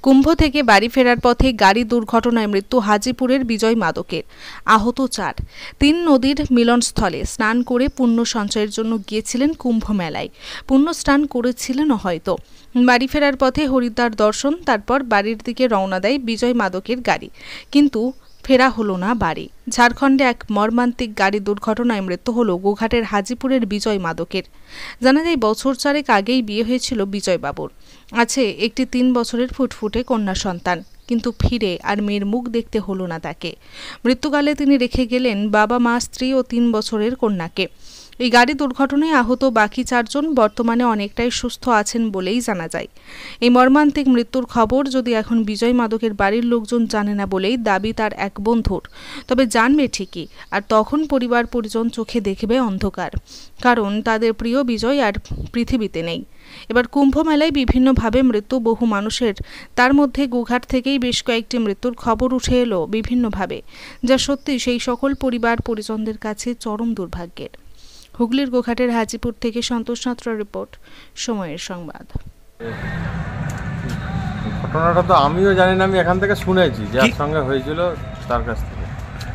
কুম্ভ থেকে বাড়ি ফেরার পথে গাড়ি দুর্ঘটনায় মৃত্যু হাজিপুরের বিজয় মাদকের, আহত 4। 3 নদীর মিলনস্থলে স্নান করে পুণ্য সঞ্চয়ের জন্য গিয়েছিলেন কুম্ভ মেলায়। পুণ্য স্নান করেছিলেন হয়তো। বাড়ি ফেরার পথে হরিদ্বার দর্শন, তারপর বাড়ির দিকে রওনা দেয় বিজয় মাদকের গাড়ি, কিন্তু ফেরা হলো না বাড়ি। ঝাড়খণ্ডে এক মর্মান্তিক গাড়ি দুর্ঘটনায় মৃত্যু হল গোঘাটের হাজিপুরের বিজয় মাদকের। জানা যায় বছর 4 আগেই বিয়ে হয়েছিল বিজয়বাবুর। আছে একটি 3 বছরের ফুটফুটে কন্যা সন্তান, কিন্তু ফিরে আর মেয়ের মুখ দেখতে হলো না তাকে। মৃত্যুকালে তিনি রেখে গেলেন বাবা, মা, স্ত্রী ও 3 বছরের কন্যাকে। এই গাড়ি দুর্ঘটনায় আহত বাকি 4 জন বর্তমানে অনেকটাই সুস্থ আছেন বলেই জানা যায়। এই মর্মান্তিক মৃত্যুর খবর যদি এখন বিজয় মাদকের বাড়ির লোকজন জানে না বলেই দাবি তার এক বন্ধুর, তবে জানবে ঠিকই, আর তখন পরিবার পরিজন চোখে দেখবে অন্ধকার, কারণ তাদের প্রিয় বিজয় আর পৃথিবীতে নেই। এবার কুম্ভ মেলায় বিভিন্নভাবে মৃত্যু বহু মানুষের, তার মধ্যে গোঘাট থেকেই বেশ কয়েকটি মৃত্যুর খবর উঠে এলো বিভিন্নভাবে, যা সত্যি সেই সকল পরিবার পরিজনদের কাছে চরম দুর্ভাগ্যের। হুগলির গোঘাটের হাজিপুর থেকে সন্তোষ নাথর রিপোর্ট, সময়ের সংবাদ। ঘটনাটা তো আমিও জানি না, আমি এখান থেকে শুনেছি যার সঙ্গে হয়েছিল তার কাছ থেকে।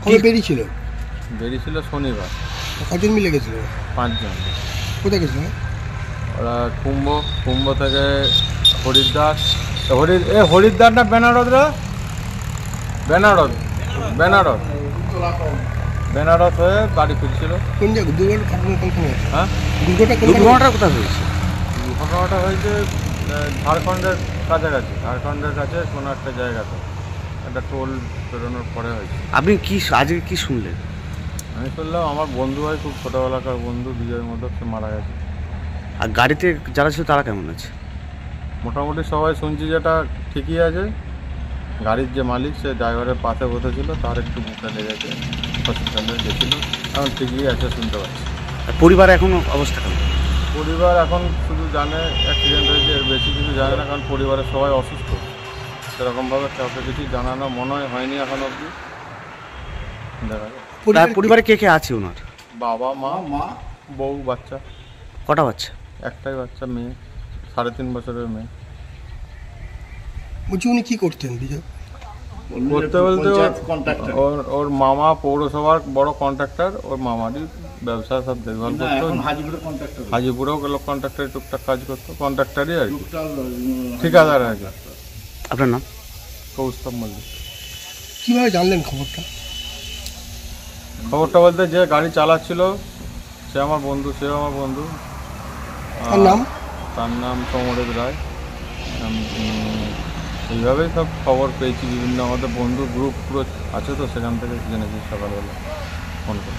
কবে বেরিয়েছিল? বেরিয়েছিল শনিবার। কজন মিলে গেছিল? 5 জন। কোথায় গেছিল ওরা? কুম্ভ থেকে হরিদ্বার। হরিদ্বার না বেনারস? বেনারস হয়ে বাড়ি ফিরছিল। কোন জায়গায় দুর্ঘটনা? হ্যাঁ, দুর্ঘটনাটা কোথায় হয়েছে? দুর্ঘটনাটা হয়েছে ঝাড়খণ্ডের কাছাকাছি, ঝাড়খণ্ডের কাছে কোনো একটা জায়গাতে, একটা টোল বেরোনোর পরে হয়েছে। আপনি কি আজকে কি শুনলেন? আমি শুনলাম আমার বন্ধু হয়, খুব ছোটোবেলাকার বন্ধু, বিজয় মাদক, সে মারা গেছে। আর গাড়িতে যারা ছিল তারা কেমন আছে? মোটামুটি সবাই শুনছি যেটা ঠিকই আছে। গাড়ির যে মালিক, সে ড্রাইভারের পাশে বসেছিল, তার একটু মুখে লেগেছে, হসপিটালে গেছিল, এখন ঠিকই আছে শুনতে পাচ্ছি। আর পরিবার এখন অবস্থা কেমন? পরিবার এখন শুধু জানে অ্যাক্সিডেন্ট হয়েছে, এর বেশি কিছু জানে না, কারণ পরিবারের সবাই অসুস্থ। সেরকমভাবে কাউকে কিছু জানানো মনে হয়নি এখন অবধি। দেখা যায় পরিবারে কে কে আছে ওনার? বাবা, মা, বউ, বাচ্চা। কটা বাচ্চা? একটাই বাচ্চা, মেয়ে, 3.5 বছরের মেয়ে। বলছি উনি কি করতেন বিজয়? করতে বলতে ওর মামা পৌরসভার বড় কন্ট্রাক্টর, ওর মামারই ব্যবসা সব দেখভাল করতো। হাজিপুরেও কন্ট্রাক্টর টুকটাক কাজ করতো, কন্ট্রাক্টরই আর কি, ঠিকাদার আর কি। আপনার নাম? কৌস্তব মল্লিক। কিভাবে জানলেন খবরটা? বলতে যে গাড়ি চালাচ্ছিল সে আমার বন্ধু, তার নাম সমরেশ রায়। এইভাবেই সব খবর পেয়েছি বিভিন্ন, আমাদের বন্ধু গ্রুপ পুরো আছে তো, সেখান থেকে জেনেছি সকালবেলা ফোন করে।